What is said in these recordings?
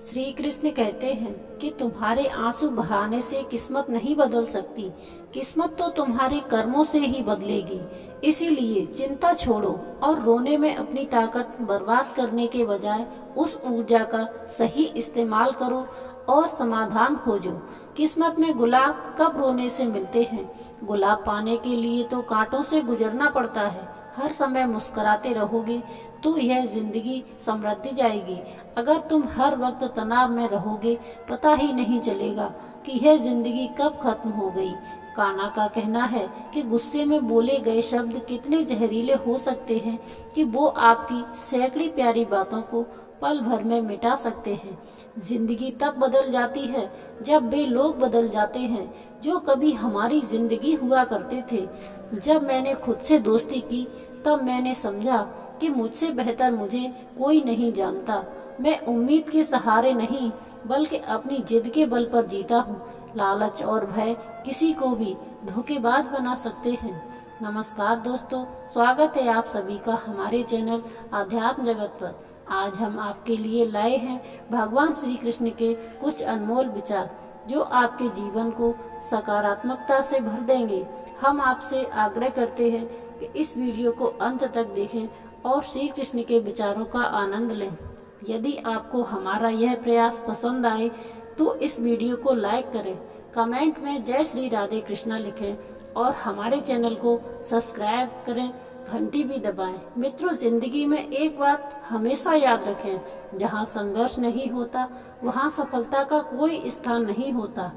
श्री कृष्ण कहते हैं कि तुम्हारे आंसू बहाने से किस्मत नहीं बदल सकती, किस्मत तो तुम्हारे कर्मों से ही बदलेगी। इसीलिए चिंता छोड़ो और रोने में अपनी ताकत बर्बाद करने के बजाय उस ऊर्जा का सही इस्तेमाल करो और समाधान खोजो। किस्मत में गुलाब कब रोने से मिलते हैं? गुलाब पाने के लिए तो कांटों से गुजरना पड़ता है। हर समय मुस्कुराते रहोगे तो यह जिंदगी समृद्धि जाएगी। अगर तुम हर वक्त तनाव में रहोगे, पता ही नहीं चलेगा कि यह जिंदगी कब खत्म हो गई। कान्हा का कहना है कि गुस्से में बोले गए शब्द कितने जहरीले हो सकते हैं कि वो आपकी सैकड़ी प्यारी बातों को पल भर में मिटा सकते हैं। जिंदगी तब बदल जाती है जब वे लोग बदल जाते हैं जो कभी हमारी जिंदगी हुआ करते थे। जब मैंने खुद से दोस्ती की तब मैंने समझा कि मुझसे बेहतर मुझे कोई नहीं जानता। मैं उम्मीद के सहारे नहीं बल्कि अपनी जिद के बल पर जीता हूँ। लालच और भय किसी को भी धोखेबाज बना सकते हैं। नमस्कार दोस्तों, स्वागत है आप सभी का हमारे चैनल आध्यात्म जगत पर। आज हम आपके लिए लाए हैं भगवान श्री कृष्ण के कुछ अनमोल विचार जो आपके जीवन को सकारात्मकता से भर देंगे। हम आपसे आग्रह करते हैं कि इस वीडियो को अंत तक देखें और श्री कृष्ण के विचारों का आनंद लें। यदि आपको हमारा यह प्रयास पसंद आए तो इस वीडियो को लाइक करें, कमेंट में जय श्री राधे कृष्णा लिखें और हमारे चैनल को सब्सक्राइब करें, घंटी भी दबाएं। मित्रों, जिंदगी में एक बात हमेशा याद रखें, जहां संघर्ष नहीं होता वहां सफलता का कोई स्थान नहीं होता।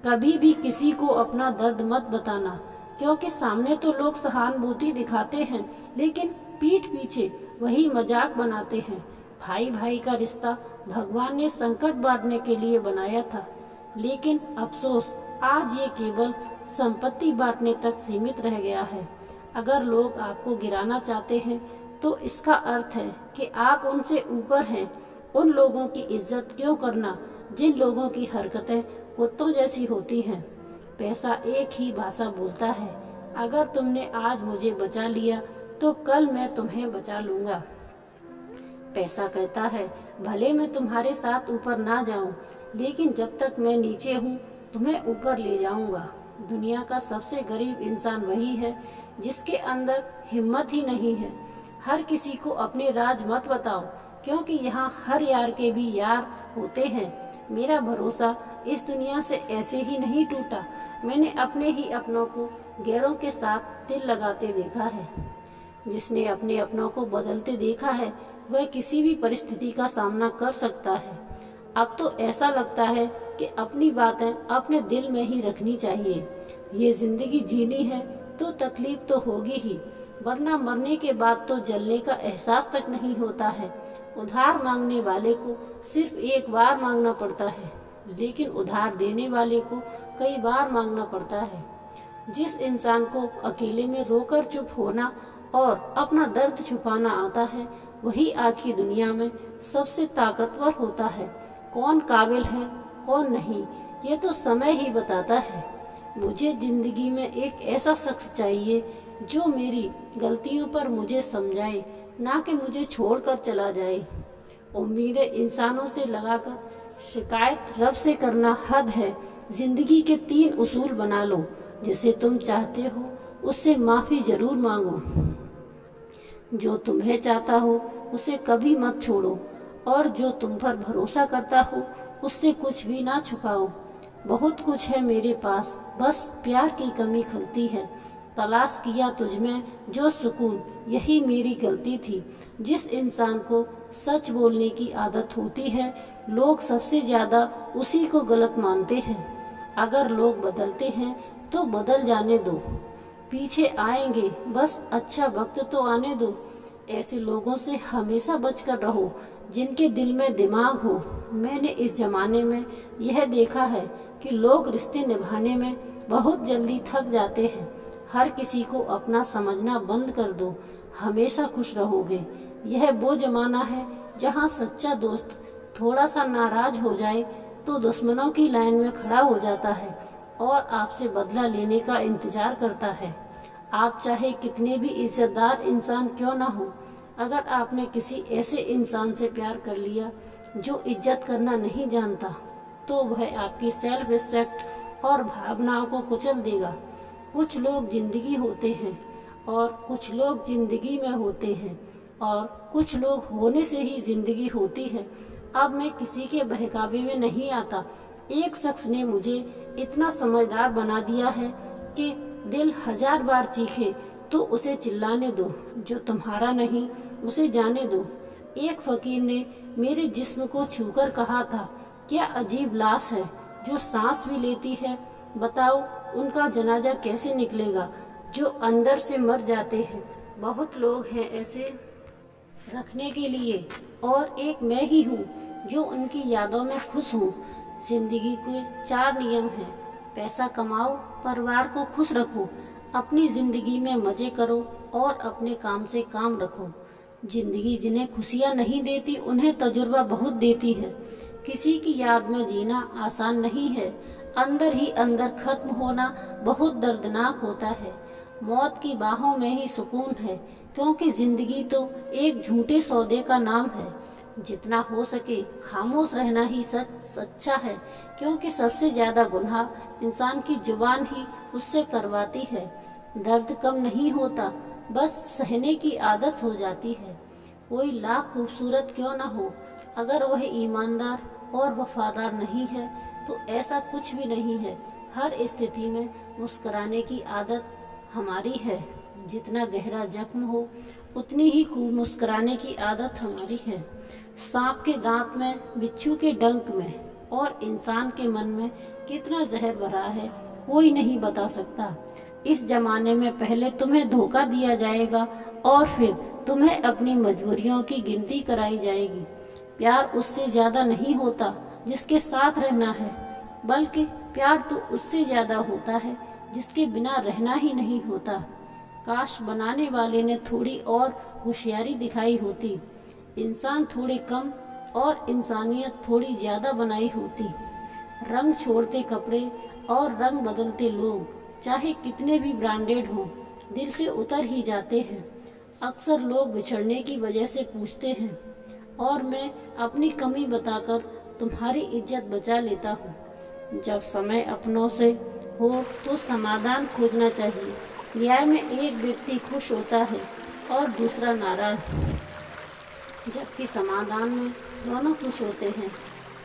कभी भी किसी को अपना दर्द मत बताना, क्योंकि सामने तो लोग सहानुभूति दिखाते हैं लेकिन पीठ पीछे वही मजाक बनाते हैं। भाई भाई का रिश्ता भगवान ने संकट बांटने के लिए बनाया था, लेकिन अफसोस आज ये केवल संपत्ति बांटने तक सीमित रह गया है। अगर लोग आपको गिराना चाहते हैं तो इसका अर्थ है कि आप उनसे ऊपर हैं। उन लोगों की इज्जत क्यों करना जिन लोगों की हरकतें कुत्तों जैसी होती हैं। पैसा एक ही भाषा बोलता है। अगर तुमने आज मुझे बचा लिया तो कल मैं तुम्हें बचा लूंगा। पैसा कहता है, भले मैं तुम्हारे साथ ऊपर ना जाऊं, लेकिन जब तक मैं नीचे हूं तुम्हें ऊपर ले जाऊंगा। दुनिया का सबसे गरीब इंसान वही है जिसके अंदर हिम्मत ही नहीं है। हर किसी को अपने राज मत बताओ, क्योंकि यहाँ हर यार के भी यार होते हैं। मेरा भरोसा इस दुनिया से ऐसे ही नहीं टूटा। मैंने अपने ही अपनों को गैरों के साथ दिल लगाते देखा है। जिसने अपने अपनों को बदलते देखा है वह किसी भी परिस्थिति का सामना कर सकता है। अब तो ऐसा लगता है कि अपनी बातें अपने दिल में ही रखनी चाहिए। ये जिंदगी जीनी है तो तकलीफ तो होगी ही, वरना मरने के बाद तो जलने का एहसास तक नहीं होता है। उधार मांगने वाले को सिर्फ एक बार मांगना पड़ता है, लेकिन उधार देने वाले को कई बार मांगना पड़ता है। जिस इंसान को अकेले में रोकर चुप होना और अपना दर्द छुपाना आता है, वही आज की दुनिया में सबसे ताकतवर होता है। कौन काबिल है कौन नहीं, ये तो समय ही बताता है। मुझे जिंदगी में एक ऐसा शख्स चाहिए जो मेरी गलतियों पर मुझे समझाए, ना कि मुझे छोड़कर चला जाए। उम्मीदें इंसानों से लगाकर शिकायत रब से करना हद है। जिंदगी के 3 उसूल बना लो। जिसे तुम चाहते हो उससे माफी जरूर मांगो। जो तुम्हें चाहता हो उसे कभी मत छोड़ो, और जो तुम पर भरोसा करता हो उससे कुछ भी ना छुपाओ। बहुत कुछ है मेरे पास, बस प्यार की कमी खलती है। तलाश किया तुझमें जो सुकून, यही मेरी गलती थी। जिस इंसान को सच बोलने की आदत होती है, लोग सबसे ज्यादा उसी को गलत मानते हैं। अगर लोग बदलते हैं तो बदल जाने दो, पीछे आएंगे, बस अच्छा वक्त तो आने दो। ऐसे लोगों से हमेशा बचकर रहो जिनके दिल में दिमाग हो। मैंने इस जमाने में यह देखा है कि लोग रिश्ते निभाने में बहुत जल्दी थक जाते हैं। हर किसी को अपना समझना बंद कर दो, हमेशा खुश रहोगे। यह वो जमाना है जहां सच्चा दोस्त थोड़ा सा नाराज हो जाए तो दुश्मनों की लाइन में खड़ा हो जाता है और आपसे बदला लेने का इंतजार करता है। आप चाहे कितने भी इज्जतदार इंसान क्यों ना हो, अगर आपने किसी ऐसे इंसान से प्यार कर लिया जो इज्जत करना नहीं जानता तो वह आपकी सेल्फ रिस्पेक्ट और भावनाओं को कुचल देगा। कुछ लोग जिंदगी होते हैं और कुछ लोग जिंदगी में होते हैं और कुछ लोग होने से ही जिंदगी होती है। अब मैं किसी के बहकावे में नहीं आता। एक शख्स ने मुझे इतना समझदार बना दिया है कि दिल 1000 बार चीखे तो उसे चिल्लाने दो, जो तुम्हारा नहीं उसे जाने दो। एक फकीर ने मेरे जिस्म को छूकर कहा था, क्या अजीब लाश है जो सांस भी लेती है। बताओ उनका जनाजा कैसे निकलेगा जो अंदर से मर जाते हैं। बहुत लोग हैं ऐसे रखने के लिए और एक मैं ही हूँ जो उनकी यादों में खुश हूँ। जिंदगी के 4 नियम हैं। पैसा कमाओ, परिवार को खुश रखो, अपनी जिंदगी में मजे करो और अपने काम से काम रखो। जिंदगी जिन्हें खुशियाँ नहीं देती उन्हें तजुर्बा बहुत देती है। किसी की याद में जीना आसान नहीं है। अंदर ही अंदर खत्म होना बहुत दर्दनाक होता है। मौत की बाहों में ही सुकून है, क्योंकि जिंदगी तो एक झूठे सौदे का नाम है। जितना हो सके खामोश रहना ही सच्चा है, क्योंकि सबसे ज्यादा गुनाह इंसान की जुबान ही उससे करवाती है। दर्द कम नहीं होता, बस सहने की आदत हो जाती है। कोई लाख खूबसूरत क्यों न हो, अगर वह ईमानदार और वफादार नहीं है तो ऐसा कुछ भी नहीं है। हर स्थिति में मुस्कुराने की आदत हमारी है। जितना गहरा जख्म हो उतनी ही खूब मुस्कुराने की आदत हमारी है। सांप के दांत में, बिच्छू के डंक में और इंसान के मन में कितना जहर भरा है कोई नहीं बता सकता। इस जमाने में पहले तुम्हें धोखा दिया जाएगा और फिर तुम्हें अपनी मजबूरियों की गिनती कराई जाएगी। प्यार उससे ज्यादा नहीं होता जिसके साथ रहना है, बल्कि प्यार तो उससे ज्यादा होता है जिसके बिना रहना ही नहीं होता। काश बनाने वाले ने थोड़ी और होशियारी दिखाई होती, इंसान थोड़े कम और इंसानियत थोड़ी ज्यादा बनाई होती। रंग छोड़ते कपड़े और रंग बदलते लोग चाहे कितने भी ब्रांडेड हों, दिल से उतर ही जाते हैं। अक्सर लोग बिछड़ने की वजह से पूछते हैं और मैं अपनी कमी बताकर तुम्हारी इज्जत बचा लेता हूँ। जब समय अपनों से हो तो समाधान खोजना चाहिए। न्याय में एक व्यक्ति खुश होता है और दूसरा नाराज, जबकि समाधान में दोनों खुश होते हैं।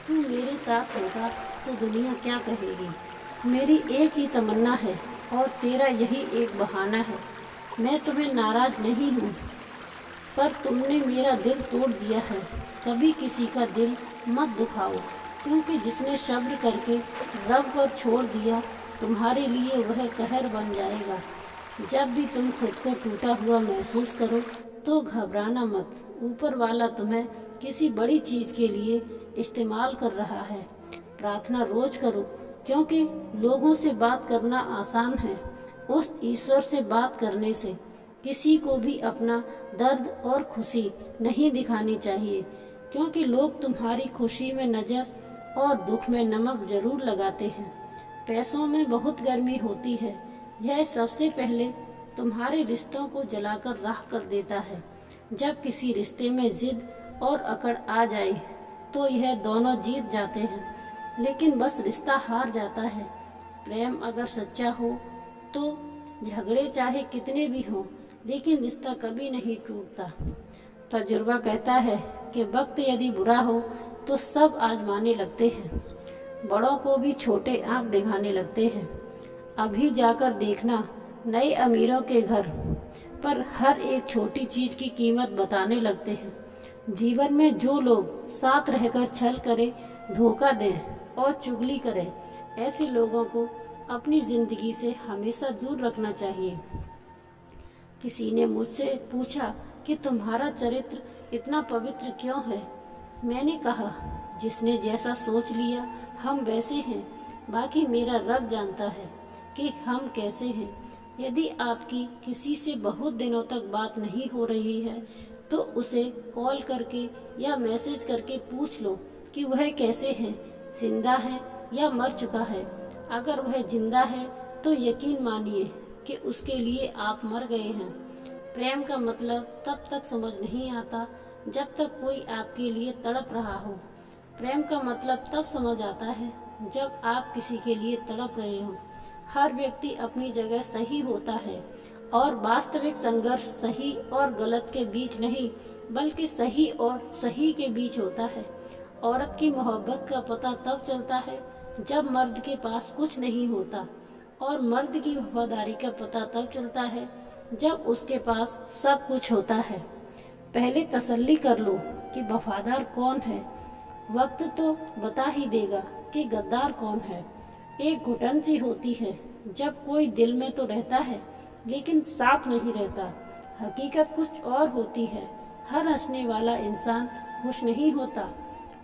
तू मेरे साथ होगा तो दुनिया क्या कहेगी। मेरी एक ही तमन्ना है और तेरा यही एक बहाना है। मैं तुम्हें नाराज नहीं हूँ, पर तुमने मेरा दिल तोड़ दिया है। कभी किसी का दिल मत दुखाओ, क्योंकि जिसने सब्र करके रब पर छोड़ दिया तुम्हारे लिए वह कहर बन जाएगा। जब भी तुम खुद को टूटा हुआ महसूस करो तो घबराना मत। ऊपर वाला तुम्हें किसी बड़ी चीज के लिए इस्तेमाल कर रहा है। प्रार्थना रोज करो, क्योंकि लोगों से बात करना आसान है, उस ईश्वर से बात करने से किसी को भी अपना दर्द और खुशी नहीं दिखानी चाहिए, क्योंकि लोग तुम्हारी खुशी में नजर और दुख में नमक जरूर लगाते हैं। पैसों में बहुत गर्मी होती है, यह सबसे पहले तुम्हारे रिश्तों को जलाकर राख कर देता है। जब किसी रिश्ते में जिद और अकड़ आ जाए तो यह दोनों जीत जाते हैं, लेकिन बस रिश्ता हार जाता है। प्रेम अगर सच्चा हो तो झगड़े चाहे कितने भी हों, लेकिन रिश्ता कभी नहीं टूटता। तजुर्बा कहता है कि वक्त यदि बुरा हो तो सब आजमाने लगते हैं, बड़ों को भी छोटे आंख दिखाने लगते हैं। अभी जाकर देखना नए अमीरों के घर पर हर एक छोटी चीज की कीमत बताने लगते हैं। जीवन में जो लोग साथ रहकर छल करे, धोखा दें और चुगली करें, ऐसे लोगों को अपनी जिंदगी से हमेशा दूर रखना चाहिए। किसी ने मुझसे पूछा कि तुम्हारा चरित्र इतना पवित्र क्यों है। मैंने कहा, जिसने जैसा सोच लिया हम वैसे हैं, बाकी मेरा रब जानता है कि हम कैसे हैं। यदि आपकी किसी से बहुत दिनों तक बात नहीं हो रही है तो उसे कॉल करके या मैसेज करके पूछ लो कि वह कैसे है, जिंदा है या मर चुका है। अगर वह जिंदा है तो यकीन मानिए कि उसके लिए आप मर गए हैं। प्रेम का मतलब तब तक समझ नहीं आता जब तक कोई आपके लिए तड़प रहा हो। प्रेम का मतलब तब समझ आता है जब आप किसी के लिए तड़प रहे हो। हर व्यक्ति अपनी जगह सही होता है और वास्तविक संघर्ष सही और गलत के बीच नहीं बल्कि सही और सही के बीच होता है। औरत की मोहब्बत का पता तब चलता है जब मर्द के पास कुछ नहीं होता और मर्द की वफादारी का पता तब चलता है जब उसके पास सब कुछ होता है। पहले तसल्ली कर लो कि वफादार कौन है। वक्त तो बता ही देगा कि गद्दार कौन है। एक घुटन सी होती है जब कोई दिल में तो रहता है लेकिन साथ नहीं रहता। हकीकत कुछ और होती है। हर हंसने वाला इंसान खुश नहीं होता।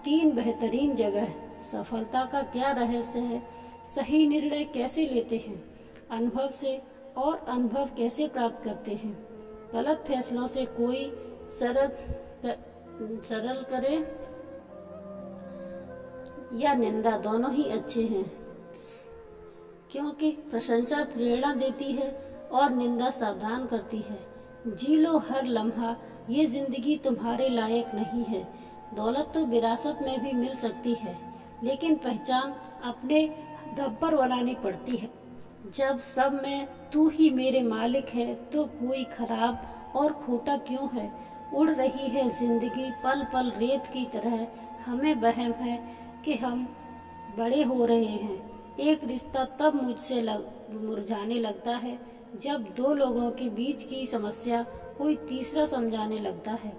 3 बेहतरीन जगह सफलता का क्या रहस्य है। सही निर्णय कैसे लेते हैं, अनुभव से, और अनुभव कैसे प्राप्त करते हैं। गलत फैसलों से कोई सरल करे या निंदा दोनों ही अच्छे हैं, क्योंकि प्रशंसा प्रेरणा देती है और निंदा सावधान करती है। जी लो हर लम्हा, ये जिंदगी तुम्हारे लायक नहीं है। दौलत तो विरासत में भी मिल सकती है लेकिन पहचान अपने दम पर बनानी पड़ती है। जब सब में तू ही मेरे मालिक है तो कोई खराब और खोटा क्यों है। उड़ रही है जिंदगी पल पल रेत की तरह। हमें वहम है कि हम बड़े हो रहे हैं। एक रिश्ता तब मुरझाने लगता है जब 2 लोगों के बीच की समस्या कोई तीसरा समझाने लगता है।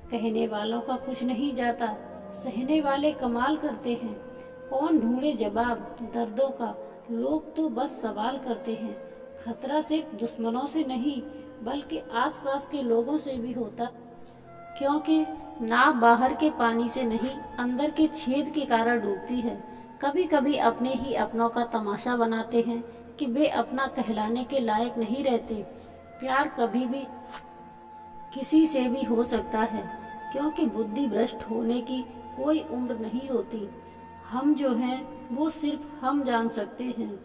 कहने वालों का कुछ नहीं जाता, सहने वाले कमाल करते हैं। कौन ढूंढे जवाब दर्दों का, लोग तो बस सवाल करते हैं। खतरा सिर्फ दुश्मनों से नहीं बल्कि आसपास के लोगों से भी होता, क्योंकि नाव बाहर के पानी से नहीं अंदर के छेद के कारण डूबती है। कभी कभी अपने ही अपनों का तमाशा बनाते हैं कि वे अपना कहलाने के लायक नहीं रहते। प्यार कभी भी किसी से भी हो सकता है, क्योंकि बुद्धि भ्रष्ट होने की कोई उम्र नहीं होती। हम जो हैं वो सिर्फ हम जान सकते हैं,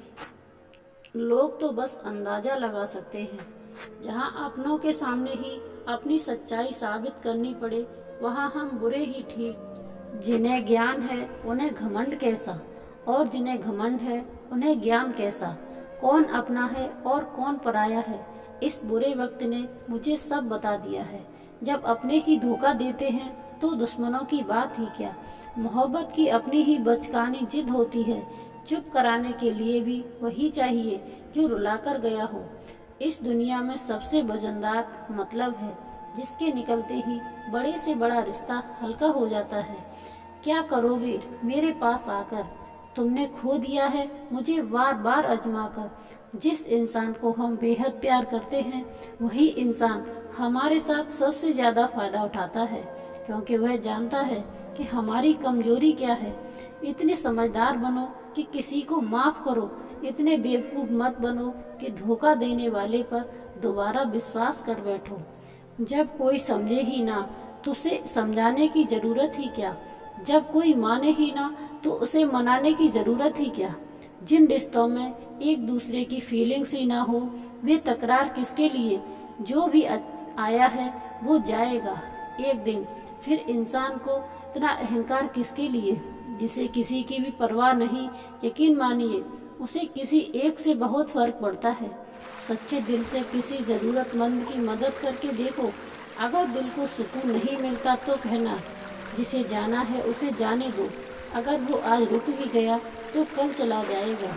लोग तो बस अंदाजा लगा सकते हैं। जहाँ अपनों के सामने ही अपनी सच्चाई साबित करनी पड़े वहाँ हम बुरे ही ठीक। जिन्हें ज्ञान है उन्हें घमंड कैसा, और जिन्हें घमंड है उन्हें ज्ञान कैसा। कौन अपना है और कौन पराया है, इस बुरे वक्त ने मुझे सब बता दिया है। जब अपने ही धोखा देते हैं तो दुश्मनों की बात ही क्या। मोहब्बत की अपनी ही बचकानी जिद होती है। चुप कराने के लिए भी वही चाहिए जो रुलाकर गया हो। इस दुनिया में सबसे वजनदार मतलब है जिसके निकलते ही बड़े से बड़ा रिश्ता हल्का हो जाता है। क्या करोगे मेरे पास आकर, तुमने खो दिया है मुझे बार बार आजमा कर। जिस इंसान को हम बेहद प्यार करते हैं वही इंसान हमारे साथ सबसे ज्यादा फायदा उठाता है, क्योंकि वह जानता है कि हमारी कमजोरी क्या है। इतने समझदार बनो कि किसी को माफ करो, इतने बेवकूफ मत बनो कि धोखा देने वाले पर दोबारा विश्वास कर बैठो। जब कोई समझे ही ना तो उसे समझाने की जरूरत ही क्या। जब कोई माने ही ना तो उसे मनाने की जरूरत ही क्या। जिन रिश्तों में एक दूसरे की फीलिंग्स ही ना हो वे तकरार किसके लिए। जो भी आया है वो जाएगा एक दिन। फिर इंसान को इतना अहंकार किसके लिए, जिसे किसी की भी परवाह नहीं। यकीन मानिए उसे किसी एक से बहुत फर्क पड़ता है। सच्चे दिल से किसी जरूरतमंद की मदद करके देखो। अगर दिल को सुकून नहीं मिलता तो कहना, जिसे जाना है उसे जाने दो। अगर वो आज रुक भी गया तो कल चला जाएगा।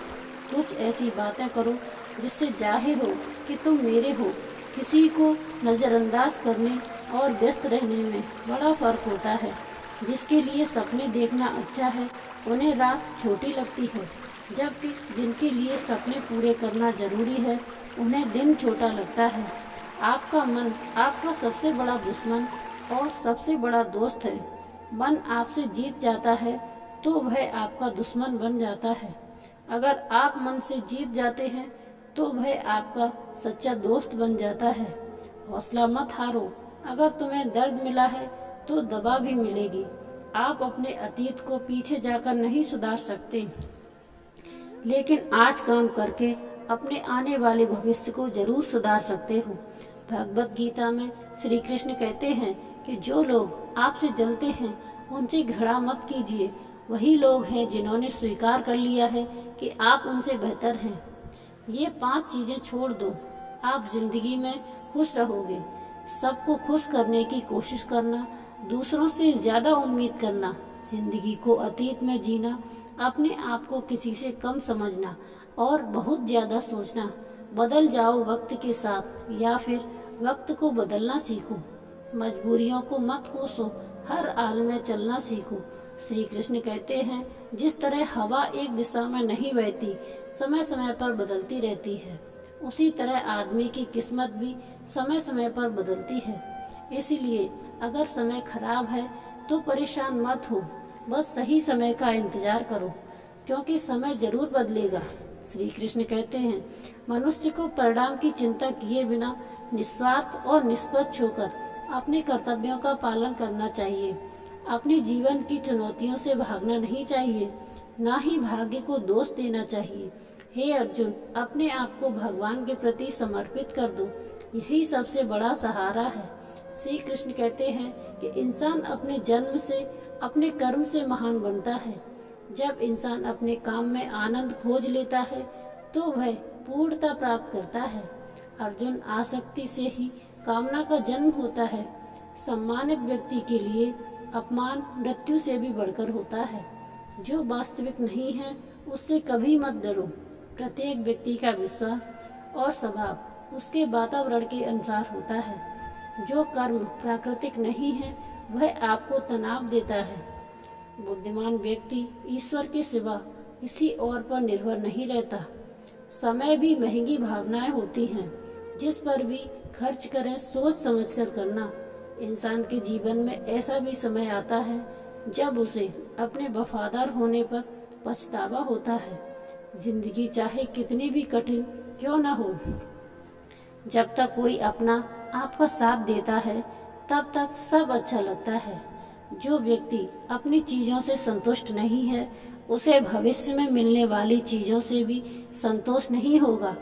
कुछ ऐसी बातें करो जिससे जाहिर हो कि तुम मेरे हो। किसी को नज़रअंदाज करने और व्यस्त रहने में बड़ा फर्क होता है। जिसके लिए सपने देखना अच्छा है उन्हें रात छोटी लगती है, जबकि जिनके लिए सपने पूरे करना जरूरी है उन्हें दिन छोटा लगता है। आपका मन आपका सबसे बड़ा दुश्मन और सबसे बड़ा दोस्त है। मन आपसे जीत जाता है तो वह आपका दुश्मन बन जाता है। अगर आप मन से जीत जाते हैं तो वह आपका सच्चा दोस्त बन जाता है। हौसला मत हारो। अगर तुम्हें दर्द मिला है तो दवा भी मिलेगी। आप अपने अतीत को पीछे जाकर नहीं सुधार सकते, लेकिन आज काम करके अपने आने वाले भविष्य को जरूर सुधार सकते हो। भगवत गीता में श्री कृष्ण कहते हैं कि जो लोग आपसे जलते हैं उनसे घृणा मत कीजिए। वही लोग हैं जिन्होंने स्वीकार कर लिया है कि आप उनसे बेहतर हैं। ये 5 चीज़ें छोड़ दो, आप जिंदगी में खुश रहोगे। सबको खुश करने की कोशिश करना, दूसरों से ज़्यादा उम्मीद करना, जिंदगी को अतीत में जीना, अपने आप को किसी से कम समझना और बहुत ज़्यादा सोचना। बदल जाओ वक्त के साथ या फिर वक्त को बदलना सीखो। मजबूरियों को मत कोसो, हर हाल में चलना सीखो। श्री कृष्ण कहते हैं, जिस तरह हवा एक दिशा में नहीं बहती, समय समय पर बदलती रहती है, उसी तरह आदमी की किस्मत भी समय समय पर बदलती है। इसलिए अगर समय खराब है तो परेशान मत हो, बस सही समय का इंतजार करो, क्योंकि समय जरूर बदलेगा। श्री कृष्ण कहते हैं, मनुष्य को परिणाम की चिंता किए बिना निस्वार्थ और निष्पक्ष होकर अपने कर्तव्यों का पालन करना चाहिए। अपने जीवन की चुनौतियों से भागना नहीं चाहिए, ना ही भाग्य को दोष देना चाहिए। हे अर्जुन, अपने आप को भगवान के प्रति समर्पित कर दो, यही सबसे बड़ा सहारा है। श्री कृष्ण कहते हैं कि इंसान अपने जन्म से, अपने कर्म से महान बनता है। जब इंसान अपने काम में आनंद खोज लेता है तो वह पूर्णता प्राप्त करता है। अर्जुन, आसक्ति से ही कामना का जन्म होता है। सम्मानित व्यक्ति के लिए अपमान मृत्यु से भी बढ़कर होता है। जो वास्तविक नहीं है उससे कभी मत डरो। प्रत्येक व्यक्ति का विश्वास और स्वभाव उसके वातावरण के अनुसार होता है। जो कर्म प्राकृतिक नहीं है वह आपको तनाव देता है। बुद्धिमान व्यक्ति ईश्वर के सिवा किसी और पर निर्भर नहीं रहता। समय भी महंगी भावनाएं होती हैं, जिस पर भी खर्च करें सोच समझकर करना। इंसान के जीवन में ऐसा भी समय आता है जब उसे अपने वफादार होने पर पछतावा होता है। जिंदगी चाहे कितनी भी कठिन क्यों न हो, जब तक कोई अपना आपका साथ देता है तब तक सब अच्छा लगता है। जो व्यक्ति अपनी चीज़ों से संतुष्ट नहीं है उसे भविष्य में मिलने वाली चीज़ों से भी संतोष नहीं होगा।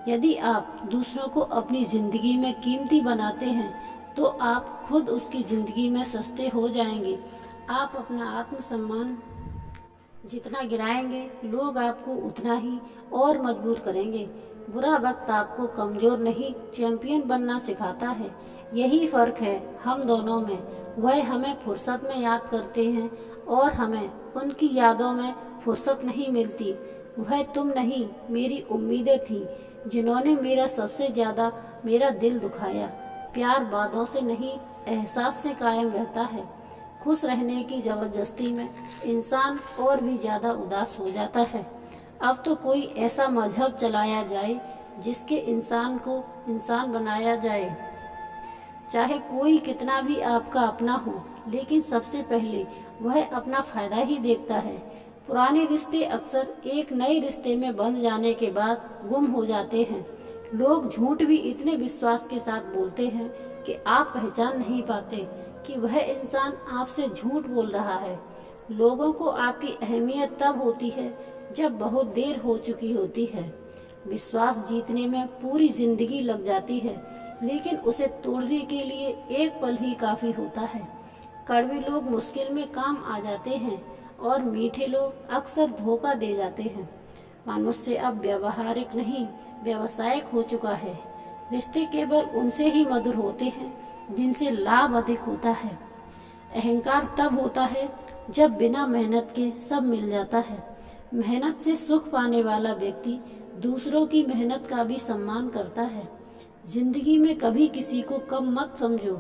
यदि आप दूसरों को अपनी ज़िंदगी में कीमती बनाते हैं तो आप खुद उसकी ज़िंदगी में सस्ते हो जाएंगे। आप अपना आत्मसम्मान जितना गिराएंगे लोग आपको उतना ही और मजबूर करेंगे। बुरा वक्त आपको कमज़ोर नहीं चैंपियन बनना सिखाता है। यही फ़र्क है हम दोनों में। वह हमें फुर्सत में याद करते हैं और हमें उनकी यादों में फुर्सत नहीं मिलती। वह तुम नहीं, मेरी उम्मीदें थीं जिन्होंने मेरा सबसे ज़्यादा मेरा दिल दुखाया। प्यार बातों से नहीं एहसास से कायम रहता है। खुश रहने की ज़बरदस्ती में इंसान और भी ज़्यादा उदास हो जाता है। अब तो कोई ऐसा मजहब चलाया जाए जिसके इंसान को इंसान बनाया जाए। चाहे कोई कितना भी आपका अपना हो, लेकिन सबसे पहले वह अपना फायदा ही देखता है। पुराने रिश्ते अक्सर एक नए रिश्ते में बंध जाने के बाद गुम हो जाते हैं। लोग झूठ भी इतने विश्वास के साथ बोलते हैं कि आप पहचान नहीं पाते कि वह इंसान आपसे झूठ बोल रहा है। लोगों को आपकी अहमियत तब होती है जब बहुत देर हो चुकी होती है। विश्वास जीतने में पूरी जिंदगी लग जाती है, लेकिन उसे तोड़ने के लिए एक पल ही काफी होता है। कड़वे लोग मुश्किल में काम आ जाते हैं और मीठे लोग अक्सर धोखा दे जाते हैं। मनुष्य अब व्यवहारिक नहीं व्यावसायिक हो चुका है। रिश्ते केवल उनसे ही मधुर होते हैं जिनसे लाभ अधिक होता है। अहंकार तब होता है जब बिना मेहनत के सब मिल जाता है। मेहनत से सुख पाने वाला व्यक्ति दूसरों की मेहनत का भी सम्मान करता है। जिंदगी में कभी किसी को कम मत समझो।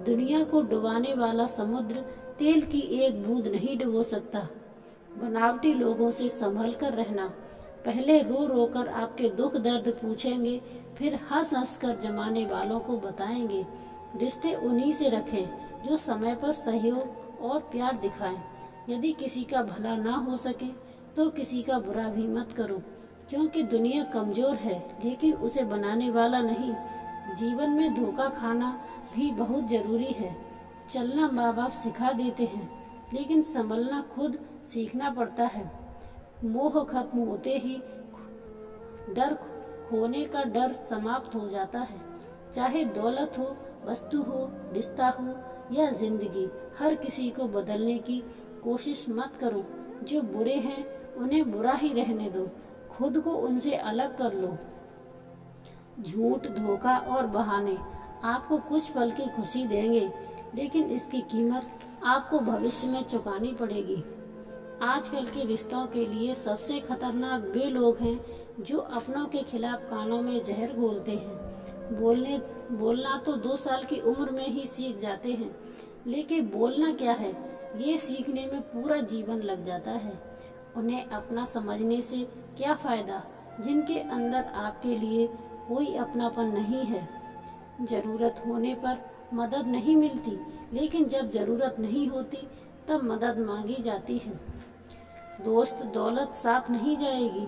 दुनिया को डुबाने वाला समुद्र तेल की एक बूंद नहीं डुबो सकता। बनावटी लोगों से संभल कर रहना। पहले रो रो कर आपके दुख दर्द पूछेंगे, फिर हंस हंस कर जमाने वालों को बताएंगे। रिश्ते उन्हीं से रखें जो समय पर सहयोग और प्यार दिखाएं। यदि किसी का भला ना हो सके तो किसी का बुरा भी मत करो, क्योंकि दुनिया कमजोर है लेकिन उसे बनाने वाला नहीं। जीवन में धोखा खाना भी बहुत जरूरी है। चलना माँ बाप सिखा देते हैं, लेकिन संभलना खुद सीखना पड़ता है। मोह खत्म होते ही डर खोने का डर समाप्त हो जाता है। चाहे दौलत हो, वस्तु हो, रिश्ता हो या जिंदगी, हर किसी को बदलने की कोशिश मत करो। जो बुरे हैं उन्हें बुरा ही रहने दो, खुद को उनसे अलग कर लो। झूठ, धोखा और बहाने आपको कुछ पल की खुशी देंगे, लेकिन इसकी कीमत आपको भविष्य में चुकानी पड़ेगी। आजकल के रिश्तों के लिए सबसे खतरनाक वे लोग हैं जो अपनों के खिलाफ कानों में जहर घोलते हैं। बोलना तो 2 साल की उम्र में ही सीख जाते हैं, लेकिन बोलना क्या है ये सीखने में पूरा जीवन लग जाता है। उन्हें अपना समझने से क्या फायदा जिनके अंदर आपके लिए कोई अपनापन नहीं है। जरूरत होने पर मदद नहीं मिलती, लेकिन जब जरूरत नहीं होती तब मदद मांगी जाती है। दोस्त दौलत साथ नहीं जाएगी।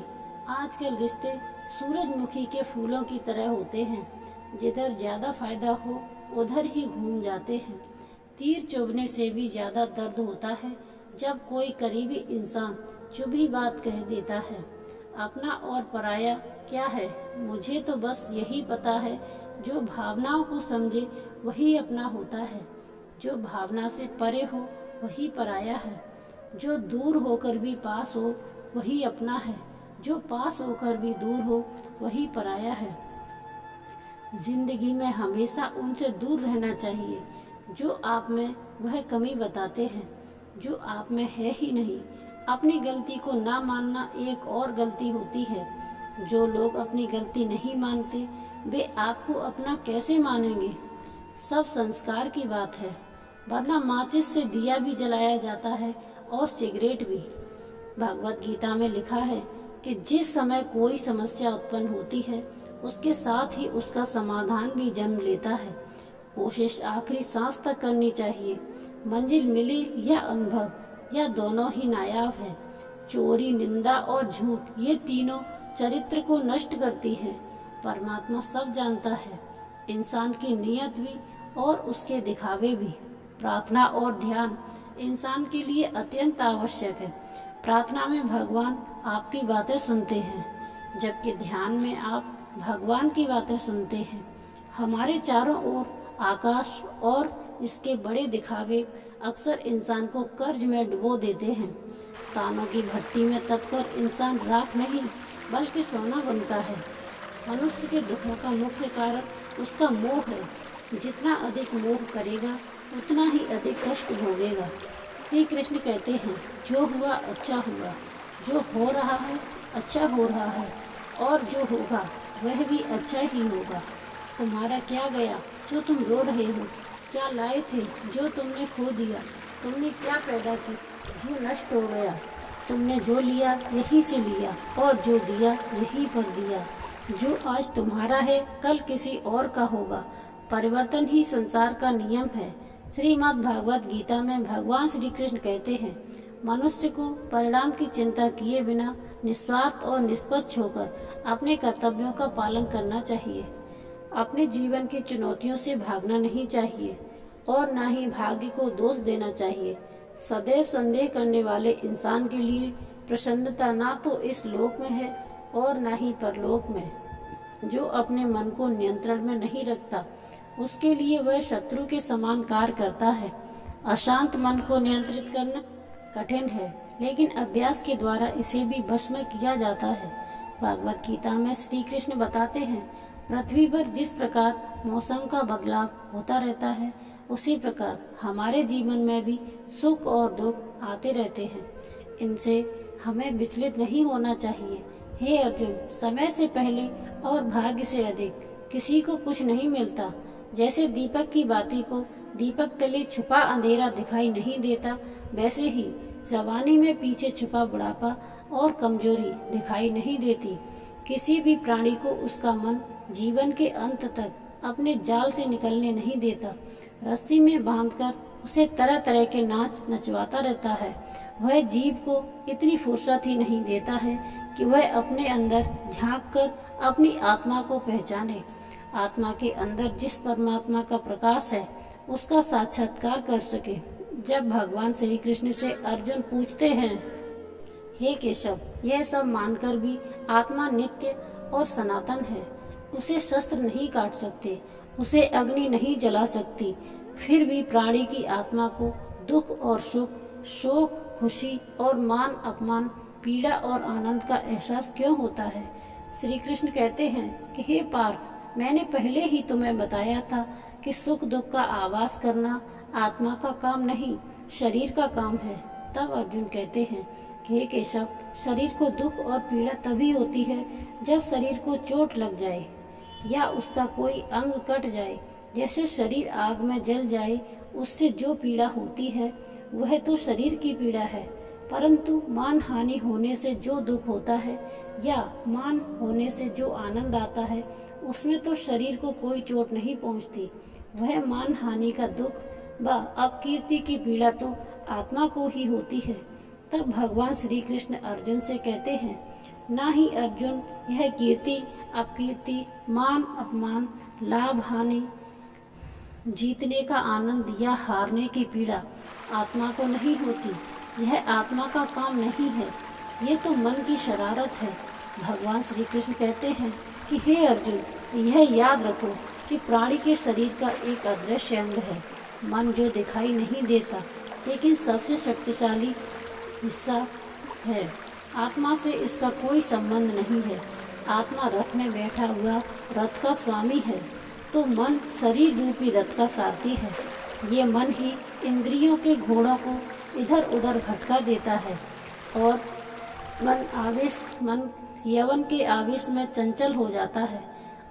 आजकल रिश्ते सूरजमुखी के फूलों की तरह होते हैं, जिधर ज्यादा फायदा हो उधर ही घूम जाते हैं। तीर चुभने से भी ज्यादा दर्द होता है जब कोई करीबी इंसान चुभी बात कह देता है। अपना और पराया क्या है, मुझे तो बस यही पता है, जो भावनाओं को समझे वही अपना होता है। जो भावना से परे हो वही पराया है। जो दूर होकर भी पास हो वही अपना है। जो पास होकर भी दूर हो वही पराया है। जिंदगी में हमेशा उनसे दूर रहना चाहिए जो आप में वह कमी बताते हैं जो आप में है ही नहीं। अपनी गलती को ना मानना एक और गलती होती है। जो लोग अपनी गलती नहीं मानते वे आपको अपना कैसे मानेंगे। सब संस्कार की बात है, वरना माचिस से दिया भी जलाया जाता है और सिगरेट भी। भगवत गीता में लिखा है कि जिस समय कोई समस्या उत्पन्न होती है उसके साथ ही उसका समाधान भी जन्म लेता है। कोशिश आखिरी सांस तक करनी चाहिए। मंजिल मिले या अनुभव या दोनों ही नायाब है। चोरी, निंदा और झूठ ये तीनों चरित्र को नष्ट करती है। परमात्मा सब जानता है, इंसान की नीयत भी और उसके दिखावे भी। प्रार्थना और ध्यान इंसान के लिए अत्यंत आवश्यक है। प्रार्थना में भगवान आपकी बातें सुनते हैं, जबकि ध्यान में आप भगवान की बातें सुनते हैं। हमारे चारों ओर आकाश और इसके बड़े दिखावे अक्सर इंसान को कर्ज में डुबो देते हैं। तानों की भट्टी में तपकर इंसान राख नहीं बल्कि सोना बनता है। मनुष्य के दुखों का मुख्य कारण उसका मोह है। जितना अधिक मोह करेगा उतना ही अधिक कष्ट भोगेगा। श्री कृष्ण कहते हैं, जो हुआ अच्छा हुआ, जो हो रहा है अच्छा हो रहा है, और जो होगा वह भी अच्छा ही होगा। तुम्हारा क्या गया जो तुम रो रहे हो? क्या लाए थे जो तुमने खो दिया? तुमने क्या पैदा की जो नष्ट हो गया? तुमने जो लिया यहीं से लिया और जो दिया यहीं पर दिया। जो आज तुम्हारा है कल किसी और का होगा। परिवर्तन ही संसार का नियम है। श्रीमद् भागवत गीता में भगवान श्री कृष्ण कहते हैं, मनुष्य को परिणाम की चिंता किए बिना निस्वार्थ और निष्पक्ष होकर अपने कर्तव्यों का पालन करना चाहिए। अपने जीवन की चुनौतियों से भागना नहीं चाहिए और न ही भाग्य को दोष देना चाहिए। सदैव संदेह करने वाले इंसान के लिए प्रसन्नता ना तो इस लोक में है और न ही परलोक में। जो अपने मन को नियंत्रण में नहीं रखता उसके लिए वह शत्रु के समान कार्य करता है। अशांत मन को नियंत्रित करना कठिन है, लेकिन अभ्यास के द्वारा इसे भी वश में किया जाता है। भागवत गीता में श्री कृष्ण बताते हैं, पृथ्वी पर जिस प्रकार मौसम का बदलाव होता रहता है उसी प्रकार हमारे जीवन में भी सुख और दुख आते रहते हैं। इनसे हमें विचलित नहीं होना चाहिए। हे अर्जुन, समय से पहले और भाग्य से अधिक किसी को कुछ नहीं मिलता। जैसे दीपक की बाती को दीपक तले छुपा अंधेरा दिखाई नहीं देता, वैसे ही जवानी में पीछे छुपा बुढ़ापा और कमजोरी दिखाई नहीं देती। किसी भी प्राणी को उसका मन जीवन के अंत तक अपने जाल से निकलने नहीं देता। रस्सी में बांधकर उसे तरह तरह के नाच नचवाता रहता है। वह जीव को इतनी फुर्सत ही नहीं देता है कि वह अपने अंदर झांककर अपनी आत्मा को पहचाने। आत्मा के अंदर जिस परमात्मा का प्रकाश है उसका साक्षात्कार कर सके। जब भगवान श्री कृष्ण से अर्जुन पूछते हैं, हे केशव, यह सब मानकर भी आत्मा नित्य और सनातन है, उसे शस्त्र नहीं काट सकते, उसे अग्नि नहीं जला सकती, फिर भी प्राणी की आत्मा को दुख और सुख, शोक, खुशी और मान अपमान, पीड़ा और आनंद का एहसास क्यों होता है? श्री कृष्ण कहते हैं कि हे पार्थ, मैंने पहले ही तुम्हें बताया था कि सुख दुख का आभास करना आत्मा का काम नहीं, शरीर का काम है। तब अर्जुन कहते हैं कि हे केशव, शरीर को दुख और पीड़ा तभी होती है जब शरीर को चोट लग जाए या उसका कोई अंग कट जाए। जैसे शरीर आग में जल जाए, उससे जो पीड़ा होती है वह तो शरीर की पीड़ा है, परंतु मान हानि होने से जो दुख होता है या मान होने से जो आनंद आता है, उसमें तो शरीर को कोई चोट नहीं पहुंचती। वह मान हानि का दुख व अपकीर्ति की पीड़ा तो आत्मा को ही होती है। तब भगवान श्री कृष्ण अर्जुन से कहते हैं, ना ही अर्जुन, यह कीर्ति अपकीर्ति, मान अपमान, लाभ हानि, जीतने का आनंद या हारने की पीड़ा आत्मा को नहीं होती। यह आत्मा का काम नहीं है, ये तो मन की शरारत है। भगवान श्री कृष्ण कहते हैं कि हे अर्जुन, यह याद रखो कि प्राणी के शरीर का एक अदृश्य अंग है, मन, जो दिखाई नहीं देता लेकिन सबसे शक्तिशाली हिस्सा है। आत्मा से इसका कोई संबंध नहीं है। आत्मा रथ में बैठा हुआ रथ का स्वामी है, तो मन शरीर रूपी रथ का सारथी है। ये मन ही इंद्रियों के घोड़ों को इधर उधर भटका देता है और मन यवन के आवेश में चंचल हो जाता है,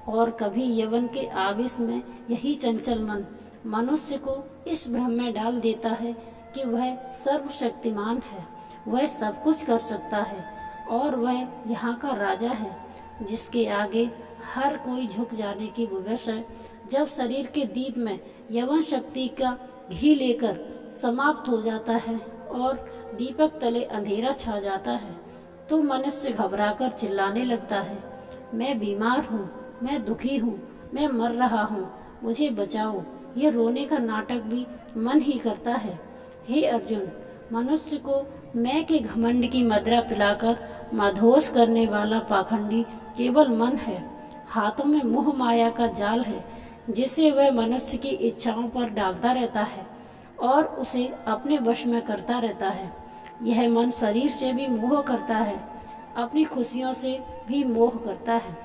और कभी यवन के आवेश में यही चंचल मन मनुष्य को इस भ्रम में डाल देता है कि वह सर्वशक्तिमान है, वह सब कुछ कर सकता है और वह यहाँ का राजा है जिसके आगे हर कोई झुक जाने की विवश है। जब शरीर के दीप में यवन शक्ति का घी लेकर समाप्त हो जाता है और दीपक तले अंधेरा छा जाता है, तो मनुष्य घबराकर चिल्लाने लगता है, मैं बीमार हूँ, मैं दुखी हूँ, मैं मर रहा हूँ, मुझे बचाओ। ये रोने का नाटक भी मन ही करता है। हे अर्जुन, मनुष्य को मैं के घमंड की मदिरा पिलाकर मदहोश करने वाला पाखंडी केवल मन है। हाथों में मोह माया का जाल है जिसे वह मनुष्य की इच्छाओं पर डालता रहता है और उसे अपने वश में करता रहता है। यह मन शरीर से भी मोह करता है, अपनी खुशियों से भी मोह करता है,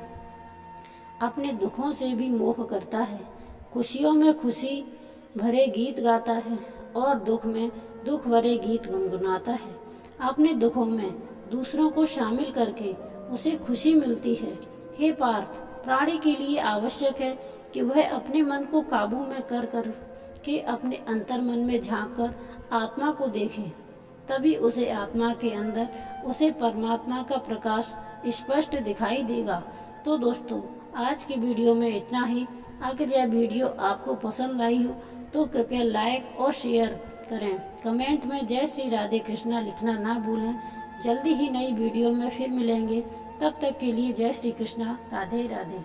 अपने दुखों से भी मोह करता है। खुशियों में खुशी भरे गीत गाता है और दुख में दुख भरे गीत गुनगुनाता है। अपने दुखों में दूसरों को शामिल करके उसे खुशी मिलती है। हे पार्थ, प्राणी के लिए आवश्यक है कि वह अपने मन को काबू में कर के अपने अंतर मन में झांक कर आत्मा को देखे, तभी उसे आत्मा के अंदर उसे परमात्मा का प्रकाश स्पष्ट दिखाई देगा। तो दोस्तों, आज की वीडियो में इतना ही। अगर यह वीडियो आपको पसंद आई हो तो कृपया लाइक और शेयर करें। कमेंट में जय श्री राधे कृष्णा लिखना ना भूलें। जल्दी ही नई वीडियो में फिर मिलेंगे, तब तक के लिए जय श्री कृष्णा, राधे राधे।